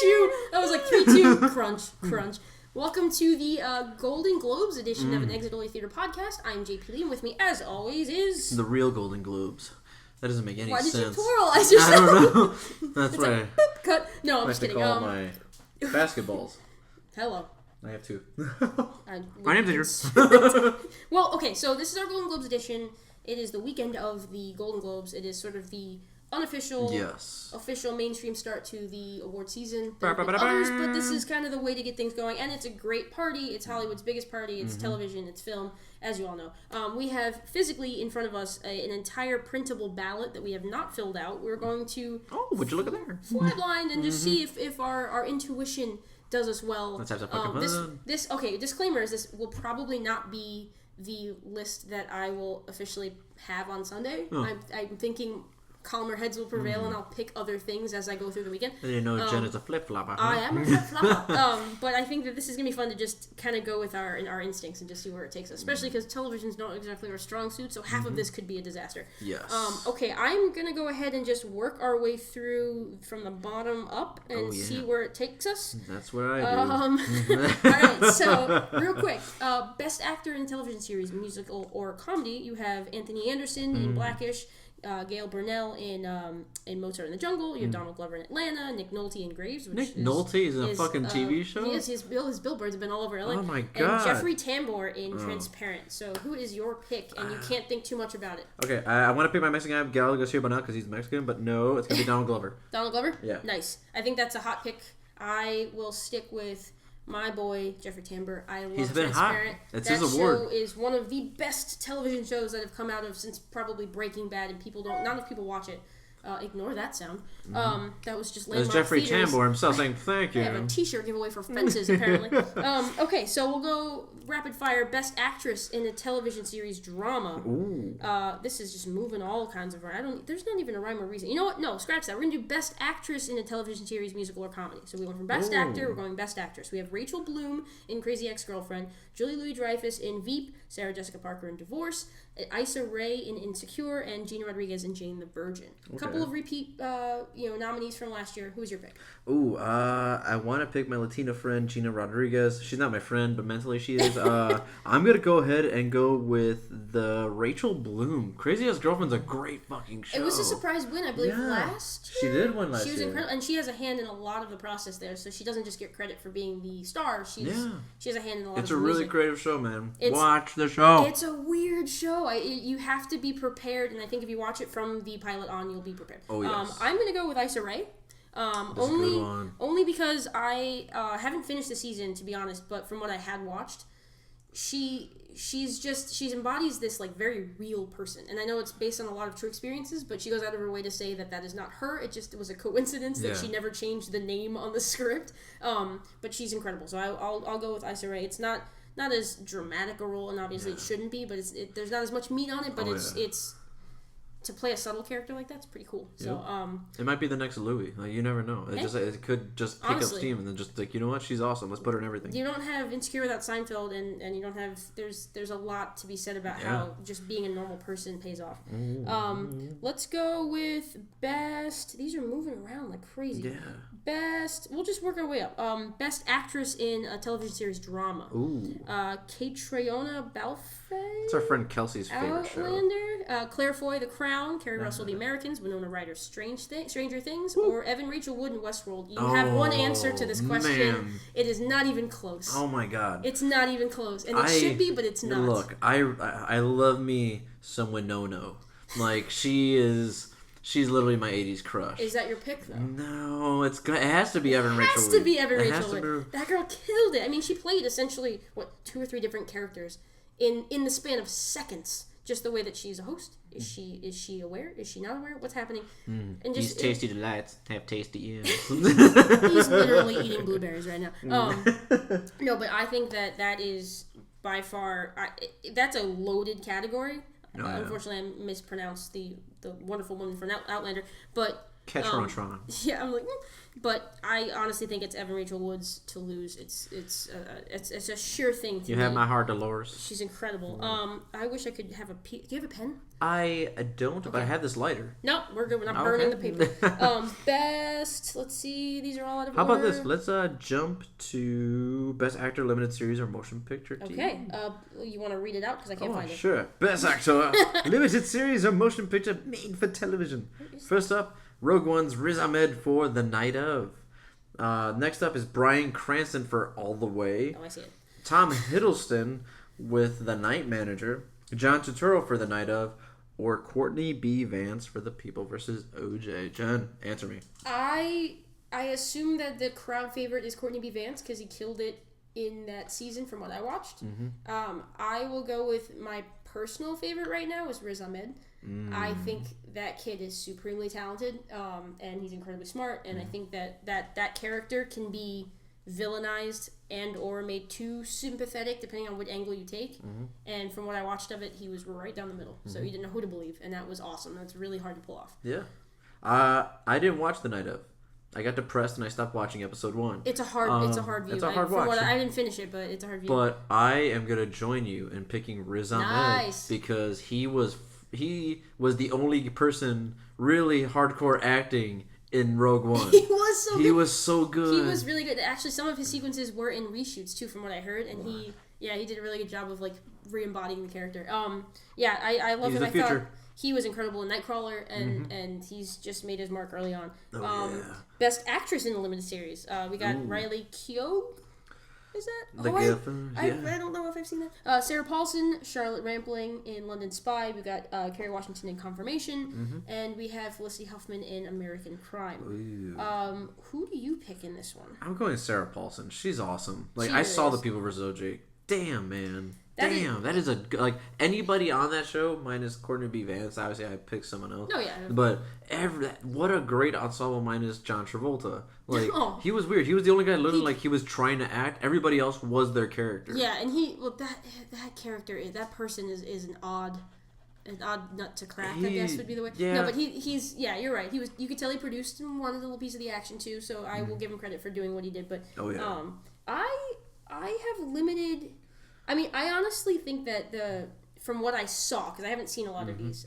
Chew. That was like 3, 2, crunch. Welcome to the Golden Globes edition of an Exit Only Theater podcast. I'm JP Lee, and with me, as always, is... The real Golden Globes. That doesn't make any sense. Why did you pluralize yourself? I don't know. That's it's right. Like, boop, cut. No, I'm just kidding. I have to call my basketballs. Hello. I have two. My name's Andrew. Well, okay, so this is our Golden Globes edition. It is the weekend of the Golden Globes. It is sort of the unofficial, official mainstream start to the award season. There have been others, but this is kind of the way to get things going. And it's a great party. It's Hollywood's biggest party. It's television. It's film, as you all know. We have physically in front of us an entire printable ballot that we have not filled out. We're going to would you look at there? Fly blind and just see if our intuition does us well. Let's have some fucking fun. Disclaimer is this will probably not be the list that I will officially have on Sunday. I'm thinking calmer heads will prevail, and I'll pick other things as I go through the weekend. I didn't know Jen is a flip-flopper. I am a flip-flopper. But I think that this is going to be fun to just kind of go with our instincts and just see where it takes us, especially because television's not exactly our strong suit, so half of this could be a disaster. Yes. Okay, I'm going to go ahead and just work our way through from the bottom up and see where it takes us. That's what I do. Alright, so, real quick. Best actor in a television series, musical, or comedy, you have Anthony Anderson in Blackish, Gail Burnell in Mozart in the Jungle. You have Donald Glover in Atlanta, Nick Nolte in Graves. Nick Nolte is in a fucking TV show? Yes, his billboards have been all over LA. Oh my god. And Jeffrey Tambor in Transparent. So who is your pick? And you can't think too much about it. Okay, I want to pick my Mexican guy, Gael Garcia Bernal, because he's Mexican, but no, it's going to be Donald Glover. Donald Glover? Yeah. Nice. I think that's a hot pick. I will stick with my boy, Jeffrey Tambor. I love Transparent. It's that his award. show is one of the best television shows that have come out of since probably Breaking Bad, and not enough people watch it. Ignore that sound. That was just landmark Jeffrey theaters. Tambor himself saying thank you. I have a t-shirt giveaway for Fences, apparently. Okay, so we'll go rapid fire. Best actress in a television series drama. Ooh. This is just moving all kinds of around. There's not even a rhyme or reason. You know what? No, scratch that. We're going to do best actress in a television series, musical, or comedy. So we went from best actor, we're going best actress. We have Rachel Bloom in Crazy Ex-Girlfriend, Julie Louis-Dreyfus in Veep, Sarah Jessica Parker in Divorce, Issa Rae in Insecure, and Gina Rodriguez in Jane the Virgin. A couple of repeat nominees from last year. Who's your pick? Ooh, I want to pick my Latina friend, Gina Rodriguez. She's not my friend, but mentally she is. I'm going to go ahead and go with the Rachel Bloom. Crazy Ex-Girlfriend's a great fucking show. It was a surprise win, I believe, last year. She did win last year. She was incredible, and she has a hand in a lot of the process there, so she doesn't just get credit for being the star. She has a hand in a lot of the music. It's a really creative show, man. Watch the show. It's a weird show. You have to be prepared, and I think if you watch it from the pilot on, you'll be prepared. Oh, yes. I'm going to go with Issa Rae. Only because I haven't finished the season, to be honest, but from what I had watched, she embodies this like very real person, and I know it's based on a lot of true experiences, but she goes out of her way to say that is not her. It was a coincidence that she never changed the name on the script. But she's incredible, so I'll go with Issa Rae. It's not as dramatic a role, and obviously it shouldn't be, but there's not as much meat on it, but it's to play a subtle character like that's pretty cool. So it might be the next Louis. Like, you never know. It could just pick up steam, and then just like, you know what, she's awesome. Let's put her in everything. You don't have Insecure without Seinfeld, and you don't have there's a lot to be said about how just being a normal person pays off. Let's go with best. These are moving around like crazy. Yeah. Best. We'll just work our way up. Best actress in a television series drama. Ooh. Catriona Balfe. It's our friend Kelsey's favorite show. Claire Foy, The Crown. Carrie Russell, The Americans. Winona Ryder, Stranger Things. Or Evan Rachel Wood in Westworld. You have one answer to this question. Man. It is not even close. Oh my god. It's not even close, and it should be, but it's not. Look, I love me some Winona. Like, she's literally my 80s crush. Is that your pick, though? No, it has to be Evan Rachel Wood. It has to be Evan Rachel Wood. That girl killed it. I mean, she played essentially, 2 or 3 different characters in the span of seconds. Just the way that she's a host. Is she aware? Is she not aware? What's happening? And just these tasty delights have tasty ears. He's literally eating blueberries right now. No, but I think that is by far that's a loaded category. Unfortunately, I mispronounced the wonderful woman from Outlander, but Catch her on Tron. Yeah, I'm like, but I honestly think it's Evan Rachel Wood's to lose. It's a sure thing. To you me. Have my heart, Dolores. She's incredible. I wish I could have a. Do you have a pen? I don't, but I have this lighter. No, we're good. We're not burning the paper. Best. Let's see. These are all out of How order. about this? Let's jump to Best Actor, Limited Series, or Motion Picture. Okay. You want to read it out because I can't find it. Sure. Best Actor, Limited Series, or Motion Picture made for television. First up, Rogue One's Riz Ahmed for The Night of. Next up is Bryan Cranston for All the Way. Oh, I see it. Tom Hiddleston with The Night Manager. John Turturro for The Night of. Or Courtney B. Vance for The People versus O.J. Jen, answer me. I assume that the crowd favorite is Courtney B. Vance because he killed it in that season from what I watched. Mm-hmm. I will go with my personal favorite right now is Riz Ahmed. I think that kid is supremely talented, and he's incredibly smart, and I think that character can be villainized and or made too sympathetic depending on what angle you take. And from what I watched of it, he was right down the middle, so you didn't know who to believe, and that was awesome. That's really hard to pull off. Yeah. I didn't watch The Night of. I got depressed and I stopped watching episode 1. It's a hard view. It's a hard watch. I didn't finish it, but it's a hard view. But I am gonna join you in picking Riz Ahmed because he was the only person really hardcore acting in Rogue One. He was so good. He was so good. He was really good. Actually, some of his sequences were in reshoots too, from what I heard, and he did a really good job of like re-embodying the character. I love him. I thought he was incredible in Nightcrawler, and he's just made his mark early on. Best actress in the limited series. We got Riley Keough. Is that? I don't know if I've seen that. Sarah Paulson, Charlotte Rampling in London Spy. We got Kerry Washington in Confirmation, and we have Felicity Huffman in American Crime. Who do you pick in this one? I'm going Sarah Paulson. She's awesome. I saw The People vs. O.J. Damn, man. That is anybody on that show minus Courtney B. Vance. Obviously, I picked someone else. Oh yeah. But what a great ensemble minus John Travolta. He was weird. He was the only guy literally he was trying to act. Everybody else was their character. Yeah, and that character, that person is an odd nut to crack. I guess would be the way. Yeah. No, but he's you're right. You could tell he produced and wanted a little piece of the action too. So I will give him credit for doing what he did. But I have limited. I mean, I honestly think that from what I saw, because I haven't seen a lot of these.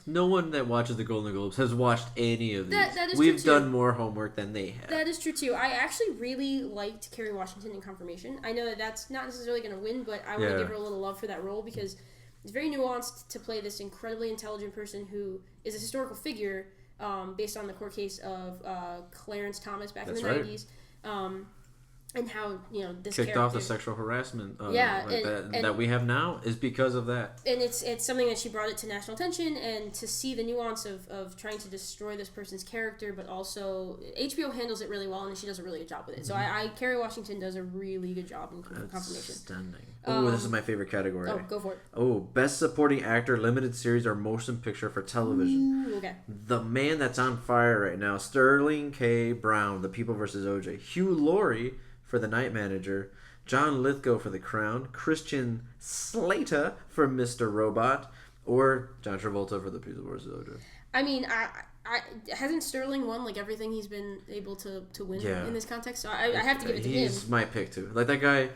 No one that watches the Golden Globes has watched any of these. That is We've true, too. done more homework than they have. That is true, too. I actually really liked Kerry Washington in Confirmation. I know that that's not necessarily going to win, but I want to give her a little love for that role because it's very nuanced to play this incredibly intelligent person who is a historical figure based on the court case of Clarence Thomas back in the 90s. And how, this kicked character off the sexual harassment and that we have now is because of that. And it's something that she brought it to national attention, and to see the nuance of trying to destroy this person's character, but also HBO handles it really well, and she does a really good job with it. So Kerry Washington does a really good job in Confirmation. Stunning. Oh, this is my favorite category. Oh, go for it. Oh, Best Supporting Actor, Limited Series, or Motion Picture for Television. Ooh, okay. The man that's on fire right now, Sterling K. Brown, The People vs. O.J. Hugh Laurie for The Night Manager, John Lithgow for The Crown, Christian Slater for Mr. Robot, or John Travolta for The People vs. O.J. I mean, hasn't Sterling won everything he's been able to win in this context? So I have to give it to him. He's my pick too. That guy,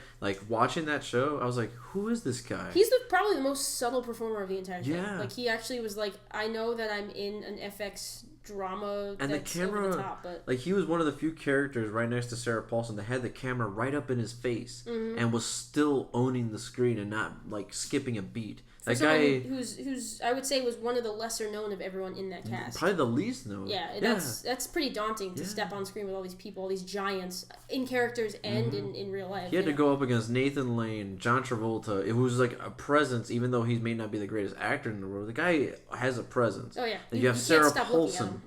watching that show, I was like, who is this guy? He's probably the most subtle performer of the entire show. Yeah. He actually was I know that I'm in an FX drama and that's the camera, over the top, but he was one of the few characters right next to Sarah Paulson that had the camera right up in his face and was still owning the screen and not skipping a beat. That guy who's I would say was one of the lesser known of everyone in that cast. Probably the least known. Yeah, that's pretty daunting to step on screen with all these people, all these giants in characters and in real life. He had to go up against Nathan Lane, John Travolta, who's a presence, even though he may not be the greatest actor in the world. The guy has a presence. Oh yeah. You have Sarah Paulson.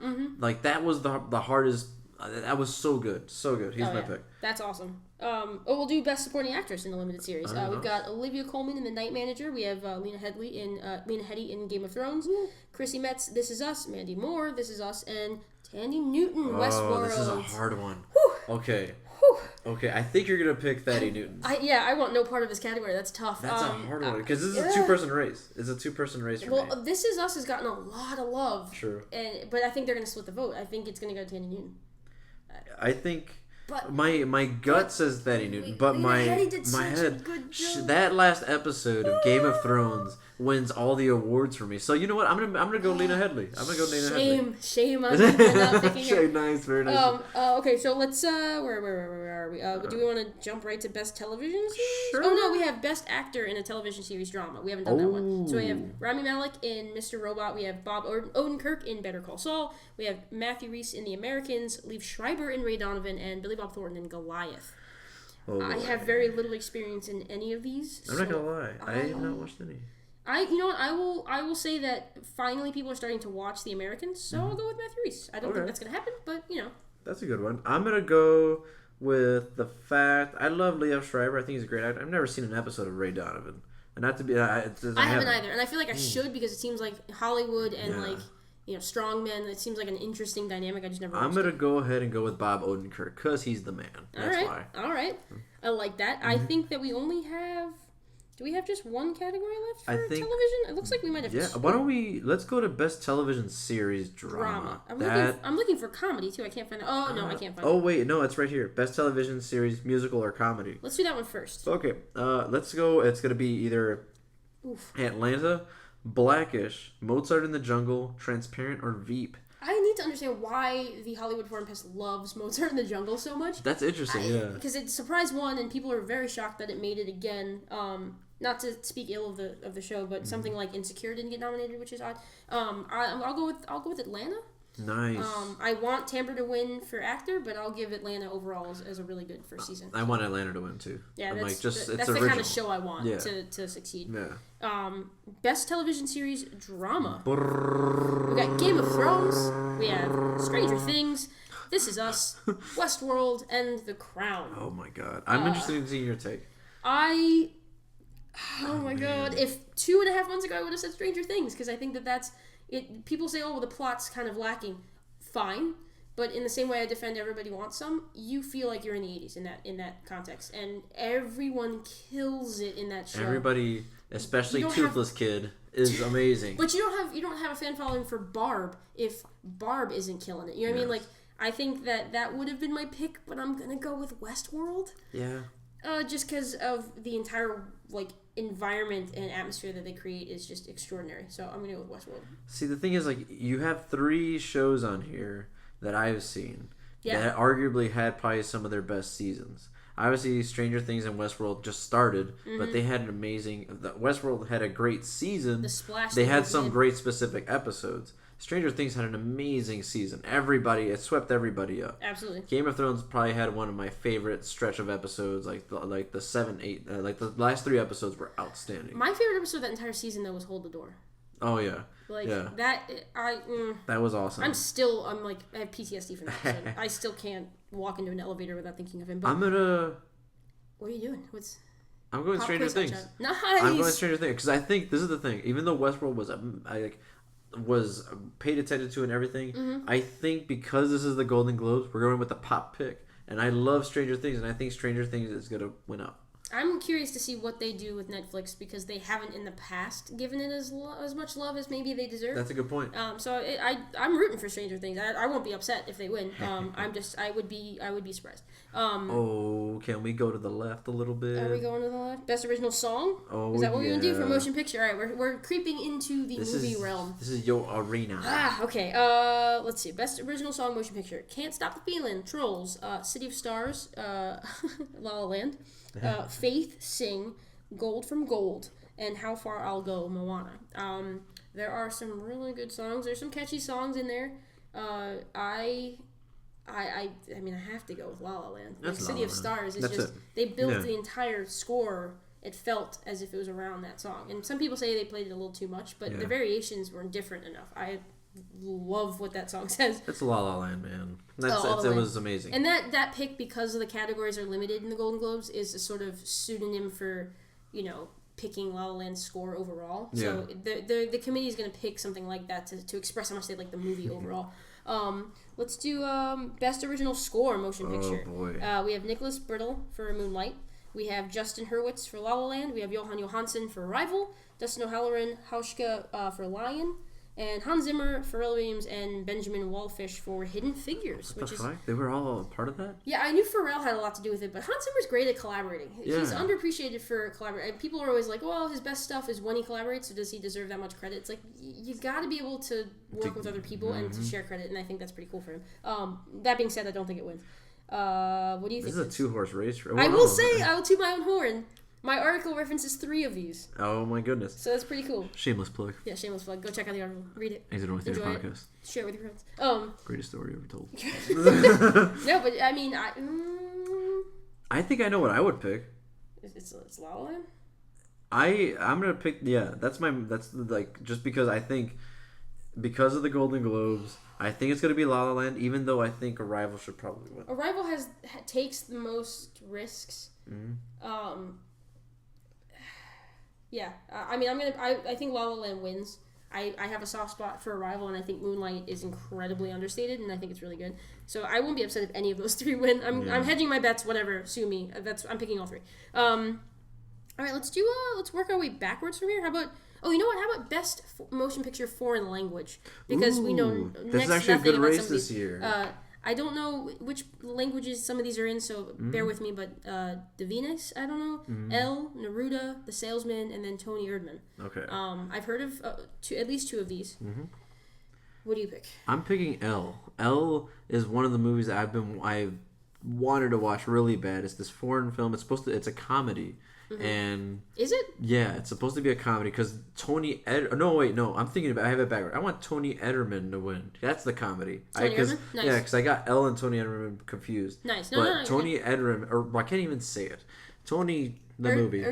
That was the hardest. That was so good, so good. He's my pick. That's awesome. We'll do Best Supporting Actress in the limited series. We've got Olivia Colman in The Night Manager. We have Lena Headey in Game of Thrones. Chrissy Metz, This Is Us. Mandy Moore, This Is Us, and Tandy Newton, Westworld. This is a hard one. Whew. Okay. Whew. Okay, I think you're gonna pick Thaddeus Newton. I want no part of this category. That's tough. That's a hard one because this is a 2-person race. It's a 2-person race for me. Well, This Is Us has gotten a lot of love. True. But I think they're gonna split the vote. I think it's gonna go to Thaddeus Newton. I think. But my gut says Thaddeus Newton, but my head that last episode of Game of Thrones wins all the awards for me. So you know what? I'm gonna go Lena Headey. I'm gonna go Lena Headey. Shame on me for not picking her. Nice, very nice. Okay, so let's where are we? Do we want to jump right to best television series? Sure. Oh no, we have best actor in a television series drama. We haven't done that one. So we have Rami Malek in Mr. Robot. We have Bob Odenkirk in Better Call Saul. We have Matthew Rhys in The Americans. Liev Schreiber in Ray Donovan, and Billy Bob Thornton in Goliath. I have very little experience in any of these. I'm not gonna lie, I have not watched any. You know what? I will say that finally people are starting to watch The Americans, so I'll go with Matthew Rhys. I don't think that's gonna happen, but you know. That's a good one. I'm gonna go with the fact I love Liev Schreiber. I think he's a great actor. I've never seen an episode of Ray Donovan, and not to be. I haven't either, and I feel like I should because it seems like Hollywood and like. You know, strong men. It seems like an interesting dynamic. I just never. I'm gonna go ahead and go with Bob Odenkirk because he's the man. That's why. All right. I like that. I think that we only have. Do we have just one category left for television? It looks like we might have. Yeah. two. Why don't we? Let's go to best television series drama. I'm looking for comedy too. I can't find it. Oh no, I can't find it. Oh wait, no, it's right here. Best television series, musical or comedy. Let's do that one first. Okay. Let's go. It's gonna be either Atlanta, Blackish, Mozart in the Jungle, Transparent, or Veep. I need to understand why the Hollywood Foreign Press loves Mozart in the Jungle so much. That's interesting, yeah. Because it surprised one, and people are very shocked that it made it again. Not to speak ill of the show, but something like Insecure didn't get nominated, which is odd. I'll go with Atlanta. Nice. I want Tamper to win for actor, but I'll give Atlanta overall as a really good first season. I want Atlanta to win too. Yeah, that's the kind of show I want to succeed. Yeah. Best television series drama. We got Game of Thrones. We have Stranger Things. This Is Us, Westworld, and The Crown. Oh my god, I'm interested in seeing your take. Oh my god! If 2.5 months ago I would have said Stranger Things because I think that's it. People say, "Oh, well, the plot's kind of lacking." Fine, but in the same way I defend Everybody Wants Some, you feel like you're in the 80s in that context, and everyone kills it in that show. Everybody, especially Toothless Kid, is amazing. But you don't have a fan following for Barb if Barb isn't killing it. You know what I mean? Like I think that would have been my pick, but I'm gonna go with Westworld. Yeah. Just because of the entire environment and atmosphere that they create is just extraordinary. So I'm gonna go with Westworld. See, the thing is, you have 3 shows on here that I've seen that arguably had probably some of their best seasons. Obviously, Stranger Things and Westworld just started, but they had an amazing. Westworld had a great season. The splash. They had some great specific episodes. Stranger Things had an amazing season. It swept everybody up. Absolutely. Game of Thrones probably had one of my favorite stretch of episodes, the 7, 8, the last 3 episodes were outstanding. My favorite episode of that entire season though was Hold the Door. Oh yeah. That was awesome. I have PTSD from that episode. I still can't walk into an elevator without thinking of him. But what are you doing? I'm going Stranger Things. Nice. I'm going Stranger Things because I think this is the thing. Even though Westworld was paid attention to and everything, I think because this is the Golden Globes, we're going with the pop pick. And I love Stranger Things, and I think Stranger Things is going to win up. I'm curious to see what they do with Netflix because they haven't in the past given it as much love as maybe they deserve. That's a good point. I'm rooting for Stranger Things. I won't be upset if they win. I would be surprised. Can we go to the left a little bit? Are we going to the left? Best original song? Is that what we're gonna do for motion picture? All right, we're creeping into the movie realm. This is your arena. Okay. Let's see. Best original song, motion picture. Can't Stop the Feeling, Trolls, City of Stars, La La Land. Faith, Sing, Gold from Gold, and How Far I'll Go, Moana. There are some really good songs. There's some catchy songs in there. I have to go with La La Land. City of Stars is they built the entire score. It felt as if it was around that song. And some people say they played it a little too much, but the variations were different enough. I love what that song says. It's La La Land, man. It was amazing. And that pick, because the categories are limited in the Golden Globes, is a sort of pseudonym for, picking La La Land's score overall. So the committee is going to pick something like that to express how much they like the movie overall. Let's do best original score motion picture. Oh boy. We have Nicholas Brittle for Moonlight. We have Justin Hurwitz for La La Land. We have Johan Johansson for Arrival. Dustin O'Halloran, Hauschka for Lion. And Hans Zimmer, Pharrell Williams, and Benjamin Wallfish for Hidden Figures. What the fuck? They were all part of that? Yeah, I knew Pharrell had a lot to do with it, but Hans Zimmer's great at collaborating. Yeah. He's underappreciated for collaborating. People are always like, well, his best stuff is when he collaborates, so does he deserve that much credit? It's like, you gotta be able to work with other people and to share credit, and I think that's pretty cool for him. That being said, I don't think it wins. What do you think? This is a 2-horse race. I will say, I will toot my own horn. My article references 3 of these. Oh my goodness. So that's pretty cool. Shameless plug. Yeah, shameless plug. Go check out the article. Read it. Exit North Theater Podcast. Share it with your friends. Greatest story ever told. No, but I mean, I think I know what I would pick. It's La La Land? I'm gonna pick, that's like, just because I think, because of the Golden Globes, I think it's gonna be La La Land, even though I think Arrival should probably win. Arrival takes the most risks. Yeah, I mean, I think La La Land wins. I have a soft spot for Arrival, and I think Moonlight is incredibly understated, and I think it's really good. So I won't be upset if any of those 3 win. I'm hedging my bets. Whatever, sue me. I'm picking all 3. All right, let's work our way backwards from here. How about? Oh, you know what? How about best motion picture foreign language? Because we know this is actually a good race this year. I don't know which languages some of these are in, so bear with me, but Divinas, I don't know, Elle, Neruda, The Salesman, and then Tony Erdmann. Okay. I've heard of at least 2 of these. What do you pick? I'm picking Elle. Elle is one of the movies that I've wanted to watch really bad. It's this foreign film. It's a comedy. And is it? Yeah, it's supposed to be a comedy because I'm thinking about. I have it backward. I want Tony Ederman to win. That's the comedy. Tony Ederman? Nice. Yeah, because I got Elle and Tony Ederman confused. Nice. Tony Ederman, or I can't even say it. Tony the movie.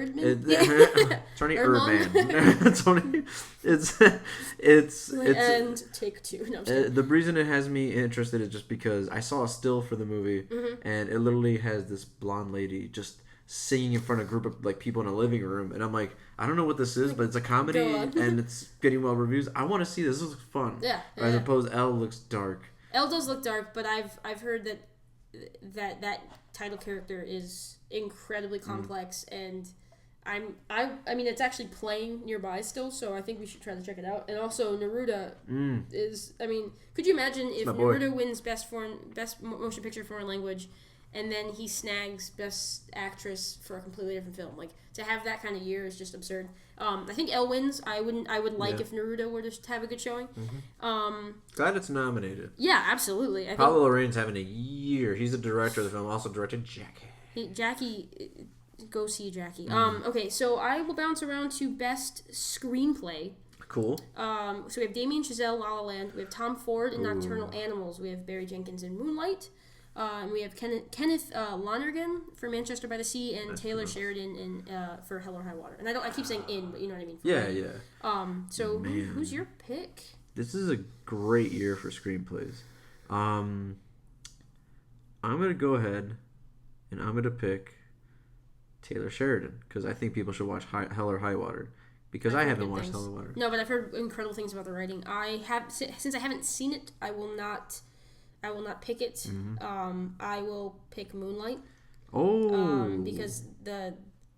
Tony Erdman. Tony. It's and take 2. No, I'm just the reason it has me interested is just because I saw a still for the movie, and it literally has this blonde lady just singing in front of a group of like people in a living room, and I'm like, I don't know what this is, but it's a comedy and it's getting well reviews. I want to see this. This looks fun. Yeah. I suppose Elle looks dark. Elle does look dark, but I've heard that title character is incredibly complex, and I mean it's actually playing nearby still, so I think we should try to check it out. And also Neruda is, I mean, could you imagine if Neruda wins best motion picture foreign language, and then he snags Best Actress for a completely different film? Like, to have that kind of year is just absurd. I think Elle wins. I would like if Neruda were to have a good showing. Glad it's nominated. Yeah, absolutely. Pablo Larraín's having a year. He's the director of the film. Also directed Jackie. Go see Jackie. Okay, so I will bounce around to Best Screenplay. Cool. So we have Damien Chazelle, La La Land. We have Tom Ford in Nocturnal Animals. We have Barry Jenkins in Moonlight. And we have Kenneth Lonergan for Manchester by the Sea, and Taylor Sheridan for Hell or High Water. And I keep saying in, but you know what I mean. Yeah. So who's your pick? This is a great year for screenplays. I'm gonna go ahead, and I'm gonna pick Taylor Sheridan because I think people should watch Hell or High Water. Because I haven't watched Hell or High Water. No, but I've heard incredible things about the writing. Since I haven't seen it, I will not pick it. I will pick Moonlight. Because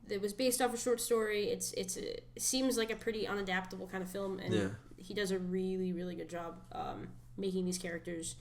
it was based off a short story. It seems like a pretty unadaptable kind of film, and he does a really, really good job making these characters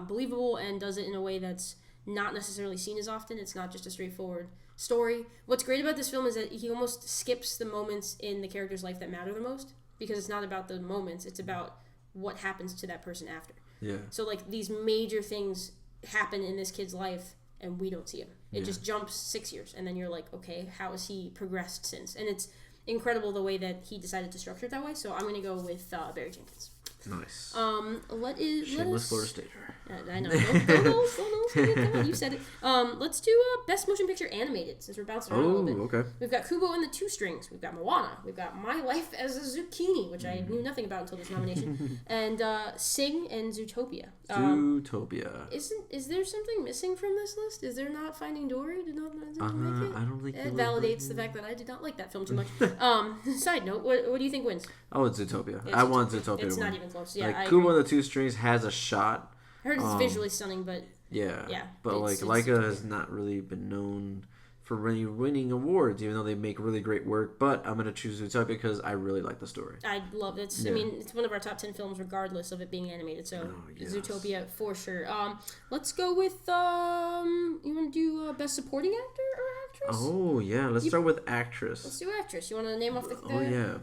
believable, and does it in a way that's not necessarily seen as often. It's not just a straightforward story. What's great about this film is that he almost skips the moments in the character's life that matter the most, because it's not about the moments, it's about what happens to that person after. Yeah. So like these major things happen in this kid's life and we don't see him. It just jumps 6 years, and then you're like, okay, how has he progressed since? And it's incredible the way that he decided to structure it that way. So I'm going to go with Barry Jenkins. Nice. Shameless Florida Stater. I know. Don't take it. Come on, you said it. Let's do Best Motion Picture Animated, since we're bouncing around a little bit. Okay. We've got Kubo and the Two Strings. We've got Moana. We've got My Life as a Zucchini, which I knew nothing about until this nomination. And Sing and Zootopia. Zootopia. Is there something missing from this list? Is there not Finding Dory? Did not make it? I don't think it validates the fact that I did not like that film too much. Side note, what do you think wins? Oh, it's Zootopia. I want Zootopia to win. It's not even close. Yeah, like, Kubo and the Two Strings has a shot. I heard it's visually stunning, but... Yeah. But, Laika has not really been known for really winning awards, even though they make really great work. But I'm going to choose Zootopia because I really like the story. I love it. I mean, it's one of our top 10 films, regardless of it being animated. So, Zootopia for sure. Let's go with, you want to do Best Supporting Actor or Actress? Oh, yeah. Let's start with Actress. Let's do Actress. You want to name off the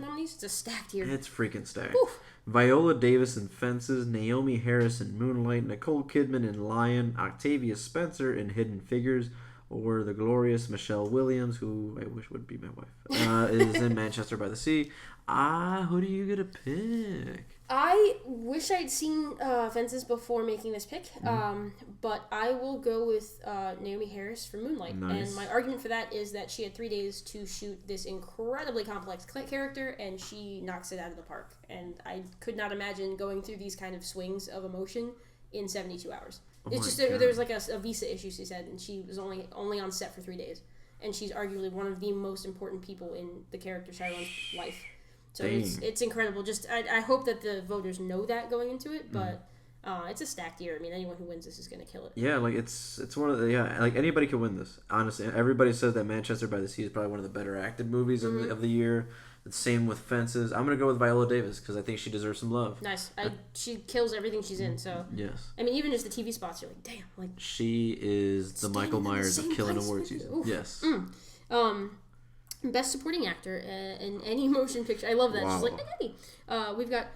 nominees? It's a stacked here. It's freaking stacked. Oof. Viola Davis in Fences, Naomi Harris in Moonlight, Nicole Kidman in Lion, Octavia Spencer in Hidden Figures, or the glorious Michelle Williams, who I wish would be my wife, is in Manchester by the Sea. Who do you get to pick? I wish I'd seen Fences before making this pick, but I will go with Naomi Harris for Moonlight. Nice. And my argument for that is that she had 3 days to shoot this incredibly complex character, and she knocks it out of the park. And I could not imagine going through these kind of swings of emotion in 72 hours. It's just there was like a visa issue, she said, and she was only on set for 3 days. And she's arguably one of the most important people in the character Chiron's life. So it's incredible. Just I hope that the voters know that going into it, but it's a stacked year. I mean, anyone who wins this is going to kill it. Yeah, like it's one of the like anybody could win this. Honestly, everybody says that Manchester by the Sea is probably one of the better acted movies of the year. The same with Fences. I'm gonna go with Viola Davis because I think she deserves some love. Nice. She kills everything she's in. So yes. I mean, even just the TV spots, you're like, damn. Like she is the Michael Myers of killing awards season. Oof. Yes. Best Supporting Actor in any motion picture. I love that. Wow. She's like, hey. We've got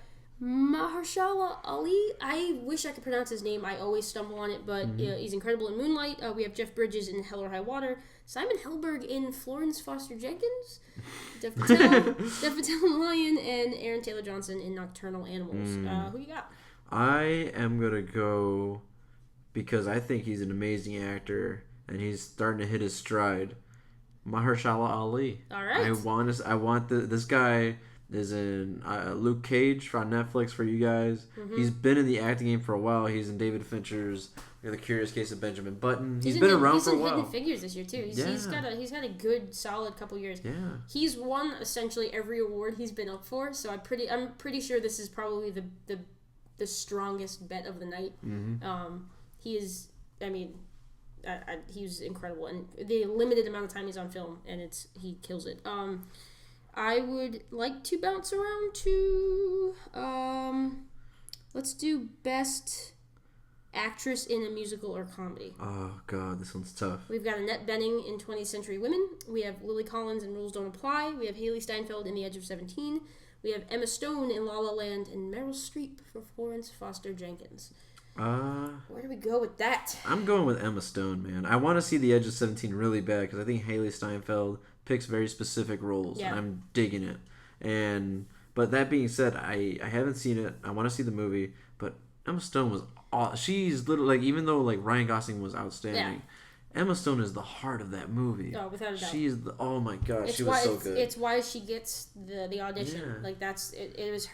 Mahershala Ali. I wish I could pronounce his name. I always stumble on it, but he's incredible in Moonlight. We have Jeff Bridges in Hell or High Water. Simon Helberg in Florence Foster Jenkins. Dev Patel in Lion, and Aaron Taylor Johnson in Nocturnal Animals. Who you got? I am going to go because I think he's an amazing actor and he's starting to hit his stride. Mahershala Ali. All right. I want this guy is in Luke Cage on Netflix for you guys. He's been in the acting game for a while. He's in David Fincher's The Curious Case of Benjamin Button. He's been around for a while. He's in Hidden Figures this year too. He's had a good solid couple years. Yeah. He's won essentially every award he's been up for. So I'm pretty sure this is probably the strongest bet of the night. He is. I mean. He was incredible, and the limited amount of time he's on film, and he kills it. I would like to bounce around to let's do Best Actress in a Musical or Comedy. Oh God, this one's tough. We've got Annette Bening in 20th Century Women. We have Lily Collins in Rules Don't Apply. We have Haley Steinfeld in The Edge of 17. We have Emma Stone in La La Land, and Meryl Streep for Florence Foster Jenkins. Where do we go with that? I'm going with Emma Stone, man. I want to see The Edge of 17 really bad because I think Haley Steinfeld picks very specific roles, and I'm digging it. But that being said, I haven't seen it. I want to see the movie, but Emma Stone was she's literally like, even though like Ryan Gosling was outstanding. Emma Stone is the heart of that movie. Oh, without a doubt. She's oh my god, she was so good. It's why she gets the audition. Yeah. Like that's it. It was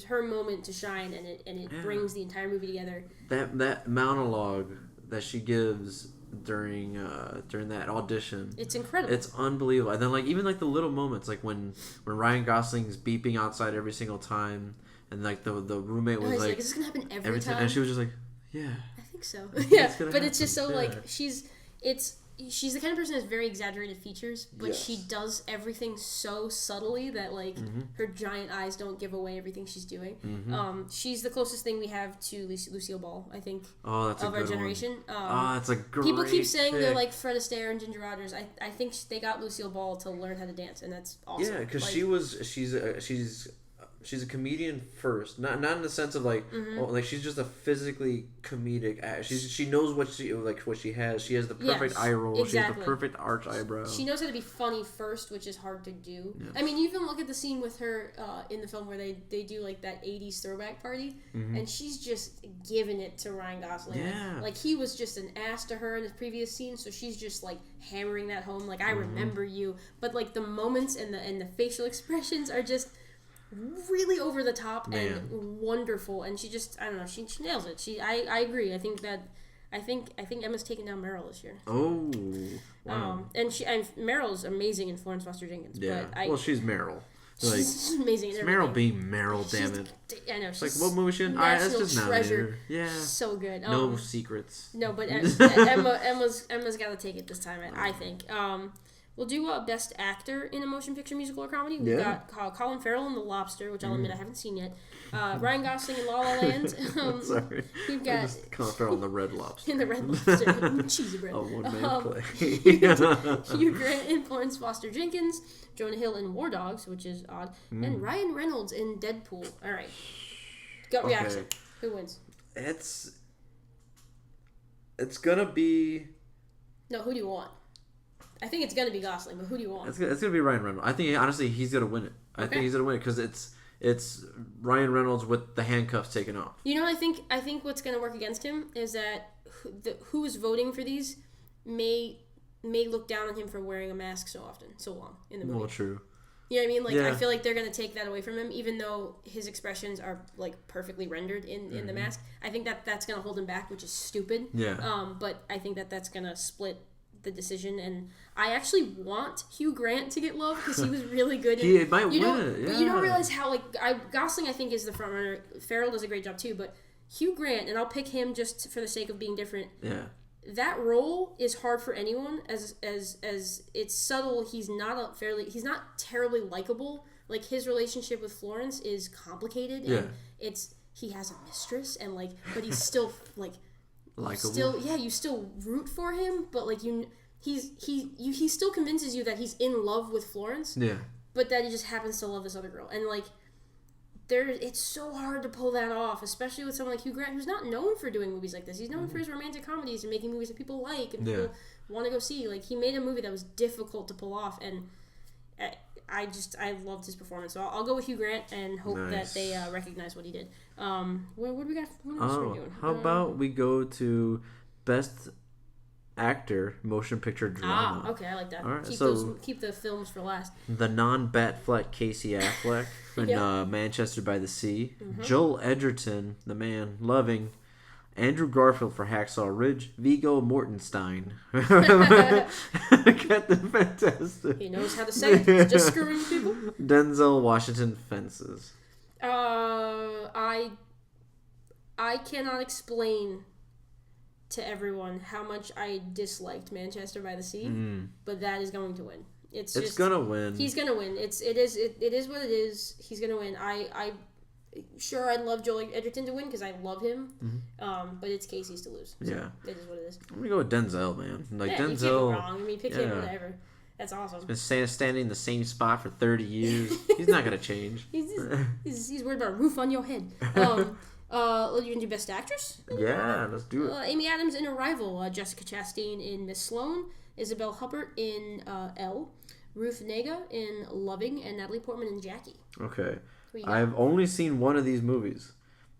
her moment to shine, and it brings the entire movie together. That monologue that she gives during that audition, it's incredible. It's unbelievable. And then like even like the little moments, like when Ryan Gosling's beeping outside every single time, and like the roommate was like, "Is this gonna happen every time?" And she was just like, "Yeah, I think so." Yeah, but it's just so like she's the kind of person that has very exaggerated features, but she does everything so subtly that like her giant eyes don't give away everything she's doing. She's the closest thing we have to Lucille Ball, I think, that's of our generation. That's a great people keep saying pick. They're like Fred Astaire and Ginger Rogers. I think they got Lucille Ball to learn how to dance, and that's awesome. Yeah, because she's a comedian first, not in the sense of like she's just a physically comedic act. She knows what she has. She has the perfect eye roll. Exactly. She has the perfect arch eyebrow. She knows how to be funny first, which is hard to do. Yeah. I mean, you even look at the scene with her in the film where they do like that 80s throwback party, and she's just giving it to Ryan Gosling. Yeah. Like he was just an ass to her in his previous scene, so she's just like hammering that home. Like I remember you, but like the moments and the facial expressions are just really over the top and wonderful, and she just, I don't know, she nails it. I agree. I think Emma's taken down Meryl this year. Oh, wow. And Meryl's amazing in Florence Foster Jenkins. Yeah, but she's Meryl. Like, she's amazing. It's Meryl being Meryl, damn it. I know. She's like, what movie she in? That's just treasure. Yeah. So good. No secrets. No, but Emma's got to take it this time. I think. We'll do Best Actor in a Motion Picture, Musical, or Comedy. We've got Colin Farrell in The Lobster, which I'll admit I haven't seen yet. Ryan Gosling in La La Land. Sorry. We've got Colin Farrell in The Red Lobster. In The Red Lobster. Cheesy bread. A one-man play. Hugh Grant in Florence Foster Jenkins. Jonah Hill in War Dogs, which is odd. And Ryan Reynolds in Deadpool. All right. Gut reaction. Who wins? It's gonna be... No, who do you want? I think it's gonna be Gosling, but who do you want? It's gonna be Ryan Reynolds. I think honestly he's gonna win it. I think he's gonna win it because it's Ryan Reynolds with the handcuffs taken off. You know, I think what's gonna work against him is that who is voting for these may look down on him for wearing a mask so long in the movie. Well, true. You know what I mean? Like I feel like they're gonna take that away from him, even though his expressions are like perfectly rendered in the mask. I think that's gonna hold him back, which is stupid. Yeah. But I think that's gonna split the decision, and I actually want Hugh Grant to get love because he was really good. He might win it, But you don't realize how Gosling I think is the front runner. Farrell does a great job too, but Hugh Grant, and I'll pick him just for the sake of being different. Yeah. That role is hard for anyone. As it's subtle, he's not terribly likable. Like his relationship with Florence is complicated, and he has a mistress, and but he's still likable. You still root for him, but he still convinces you that he's in love with Florence. Yeah. But that he just happens to love this other girl, and it's so hard to pull that off, especially with someone like Hugh Grant, who's not known for doing movies like this. He's known for his romantic comedies and making movies that people like and people want to go see. Like he made a movie that was difficult to pull off, and I loved his performance. So I'll go with Hugh Grant and hope that they recognize what he did. What do we got? What else are we doing? How about we go to Best Actor Motion Picture Drama? Okay, I like that. All right, keep the films for last. The non-Batfleck Casey Affleck in Manchester by the Sea. Joel Edgerton, the man loving. Andrew Garfield for Hacksaw Ridge. Viggo Mortenstein. Captain Fantastic. He knows how to say it. He's just screwing people. Denzel Washington Fences. I cannot explain to everyone how much I disliked Manchester by the Sea, but that is going to win. It's gonna win. He's gonna win. It is what it is. He's gonna win. Sure, I'd love Joel Edgerton to win because I love him, but it's Casey's to lose. So it is what it is. I'm gonna go with Denzel, man. Denzel. You can't go wrong. I mean, pick him, whatever. That's awesome. He's been standing in the same spot for 30 years. He's not gonna change. he's worried about a roof on your head. You can do Best Actress? Yeah, let's do it. Amy Adams in Arrival, Jessica Chastain in Miss Sloane, Isabel Huppert in Elle, Ruth Negga in Loving, and Natalie Portman in Jackie. Okay. I've only seen one of these movies.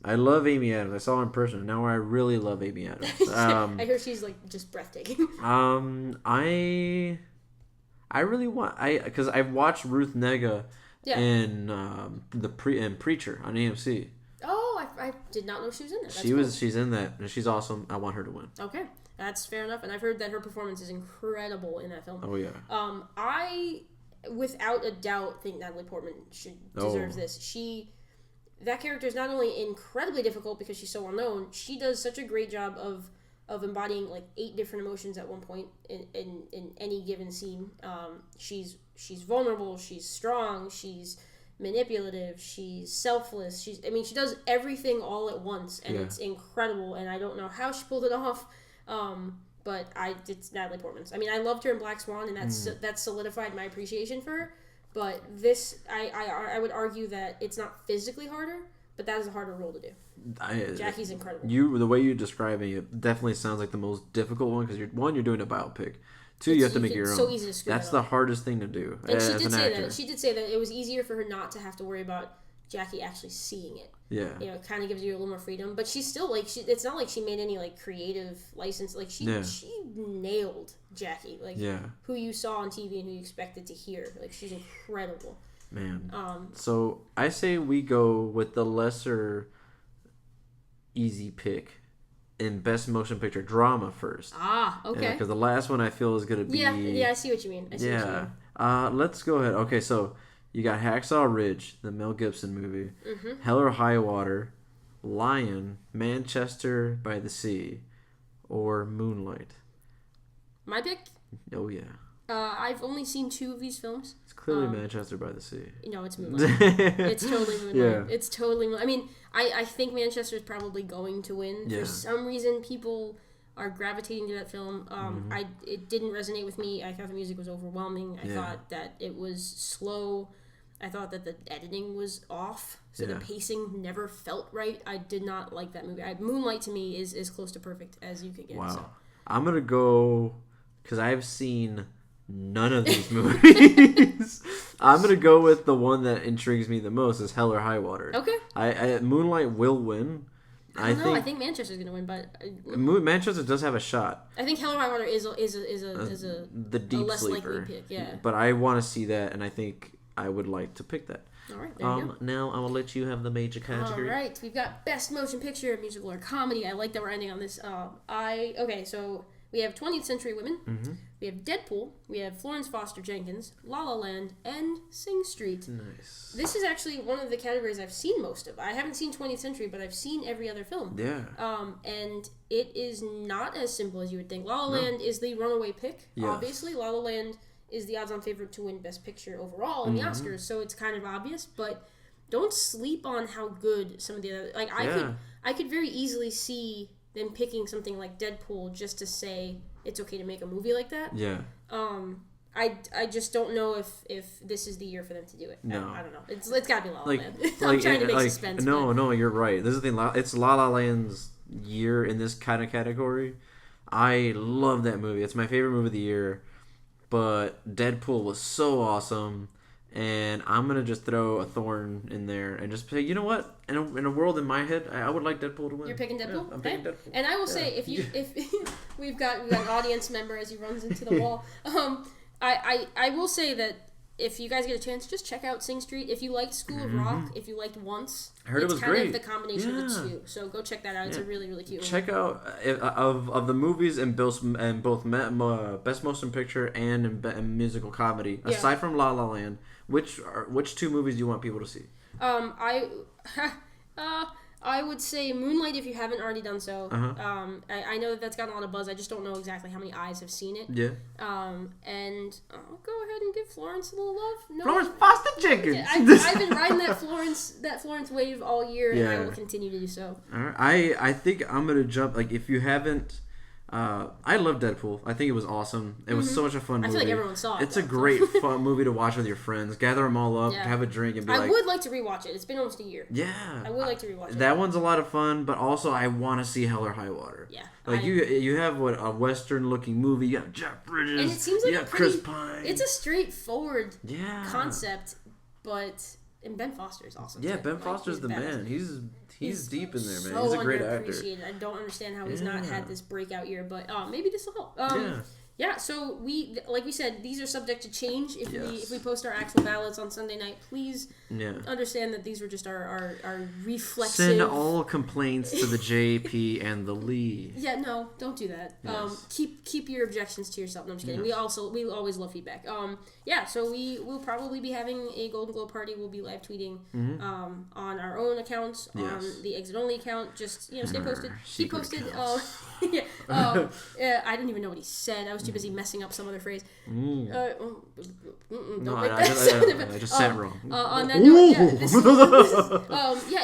I love Amy Adams. I saw her in person. Now I really love Amy Adams. I hear she's just breathtaking. I really want because I've watched Ruth Negga in Preacher on AMC. Oh, I did not know she was in that. She's in that, and she's awesome. I want her to win. Okay, that's fair enough. And I've heard that her performance is incredible in that film. Oh yeah. I without a doubt think Natalie Portman deserves this. That character is not only incredibly difficult because she's so well known, she does such a great job of embodying 8 different emotions at one point in any given scene. She's vulnerable, she's strong, she's manipulative, she's selfless, she does everything all at once, and it's incredible, and I don't know how she pulled it off. But it's Natalie Portman's. I mean, I loved her in Black Swan, and that solidified my appreciation for her. But this, I would argue that it's not physically harder, but that is a harder role to do. Jackie's incredible. The way you're describing it definitely sounds like the most difficult one because you're doing a biopic. Two, you have to make your own. So easy to screw That's the hardest thing to do. And she did say that. She did say that it was easier for her not to have to worry about Jackie actually seeing it. Yeah. You know, it kind of gives you a little more freedom, but she's still like it's not like she made any like creative license. Like she nailed Jackie. Like who you saw on TV and who you expected to hear. Like she's incredible. Man. So I say we go with the lesser easy pick in best motion picture drama first. Okay. Because the last one I feel is gonna be. Yeah. I see what you mean. What you mean. Let's go ahead. Okay, so. You got Hacksaw Ridge, the Mel Gibson movie, Hell or High Water, Lion, Manchester by the Sea, or Moonlight. My pick? Oh, yeah. I've only seen 2 of these films. It's clearly Manchester by the Sea. No, it's Moonlight. It's totally Moonlight. Yeah. It's totally Moonlight. I mean, I think Manchester is probably going to win. Yeah. For some reason, people are gravitating to that film. It didn't resonate with me. I thought the music was overwhelming. I thought that it was slow. I thought that the editing was off, so the pacing never felt right. I did not like that movie. Moonlight to me is as close to perfect as you could get. Wow. So. I'm going to go, because I've seen none of these movies. I'm going to go with the one that intrigues me the most is Hell or High Water. Okay. Moonlight will win. I think Manchester's going to win, but Manchester does have a shot. I think Hell or High Water is the deep less sleeper. Likely pick. Yeah. But I want to see that, and I think I would like to pick that. All right, there you go. Now I will let you have the major category. All right, we've got Best Motion Picture, Musical or Comedy. I like that we're ending on this. So we have 20th Century Women. Mm-hmm. We have Deadpool. We have Florence Foster Jenkins, La La Land, and Sing Street. Nice. This is actually one of the categories I've seen most of. I haven't seen 20th Century, but I've seen every other film. Yeah. And it is not as simple as you would think. La La Land is the runaway pick. Yes. Obviously, La La Land is the odds-on favorite to win Best Picture overall in the Oscars, so it's kind of obvious, but don't sleep on how good some of the other... Like, I could very easily see them picking something like Deadpool just to say it's okay to make a movie like that. Yeah. I just don't know if this is the year for them to do it. No. I don't know. It's got to be La La Land. I'm trying to make suspense. No, you're right. This is the thing. It's La La Land's year in this kind of category. I love that movie. It's my favorite movie of the year. But Deadpool was so awesome, and I'm going to just throw a thorn in there and just say, you know what? In a world in my head, I would like Deadpool to win. You're picking Deadpool? Yeah, I'm picking Deadpool. And I will say, if we've got an audience member as he runs into the wall, I will say that if you guys get a chance, just check out Sing Street. If you liked School of Rock, if you liked Once, I heard it was great. It's kind of the combination of the two. So go check that out. It's a really, really cute one. Check out, of the movies in both Best Motion Picture and in musical comedy, aside from La La Land, which 2 movies do you want people to see? I would say Moonlight if you haven't already done so. I know that's gotten a lot of buzz. I just don't know exactly how many eyes have seen it. Yeah. And I'll go ahead and give Florence a little love. No, Florence Foster Jenkins. I've been riding that Florence wave all year, and I will continue to do so. All right. I think I'm gonna jump. Like if you haven't. I love Deadpool. I think it was awesome. It was so much a fun movie. I feel like everyone saw it. It's a great fun movie to watch with your friends. Gather them all up, have a drink, and be I would like to rewatch it. It's been almost a year. Yeah. I would like to rewatch it. That one's a lot of fun, but also I want to see Hell or High Water. Yeah. Like you have a Western looking movie. You have Jeff Bridges. And it seems like Chris Pine. It's a straightforward concept, and Ben Foster is awesome. Yeah, too. Ben Foster's the man. He's deep in there, man. So He's a great actor. I don't understand how he's not had this breakout year, but maybe this will help. So like we said, these are subject to change. If we post our actual ballots on Sunday night, please understand that these were just our reflexive. Send all complaints to the JP and the Lee. Yeah, no, don't do that. Yes. Keep your objections to yourself. No, I'm just kidding. Yes. We always love feedback. So we will probably be having a Golden Globe party. We'll be live tweeting on our own accounts, on the Exit Only account. Just stay posted. He posted. I didn't even know what he said. I was too busy messing up some other phrase. Don't make that sound. I just said it wrong. On that note,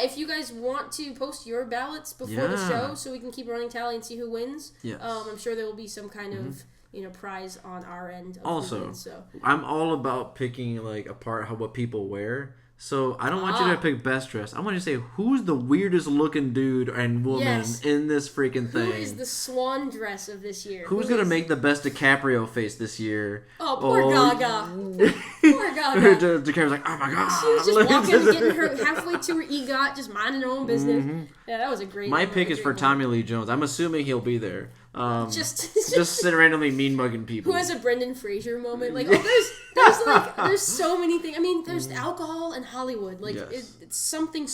if you guys want to post your ballots before the show, so we can keep running tally and see who wins. Yes. I'm sure there will be some kind of prize on our end. Also, wins, so. I'm all about picking like apart what people wear. So I don't want you to pick best dress. I want you to say who's the weirdest looking dude and woman in this freaking thing. Who is the swan dress of this year? Who's gonna make the best DiCaprio face this year? Oh, poor Gaga. Poor Gaga. DiCaprio's like, oh my god. She was just walking, getting her halfway to her EGOT, just minding her own business. Mm-hmm. Yeah, that was a great. My pick is for Tommy Lee Jones. I'm assuming he'll be there. Just sit randomly mean mugging people. Who has a Brendan Fraser moment? Like, there's so many things. I mean, there's alcohol in Hollywood. Like, it's something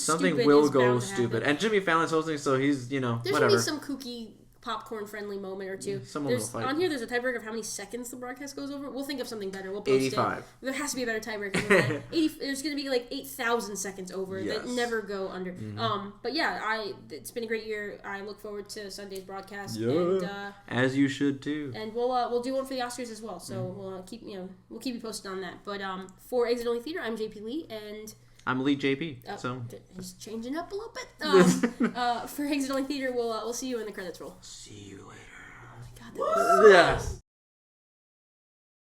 will go stupid. And Jimmy Fallon's hosting, so he's there's whatever. Gonna be some kooky popcorn friendly moment or two. Someone will fight. On here, there's a tiebreaker of how many seconds the broadcast goes over. We'll think of something better. We'll post 85. it. There has to be a better tiebreaker than that. There's going to be like 8,000 seconds over that never go under. Mm-hmm. But yeah, it's been a great year. I look forward to Sunday's broadcast. Yeah. And, as you should too. And we'll do one for the Oscars as well. So we'll keep you posted on that. But for Exit Only Theater, I'm JP Lee and. I'm Lee JP. So he's changing up a little bit. For Exit Only Theater, we'll see you when the credits roll. See you later. Oh my God, that was... Yes.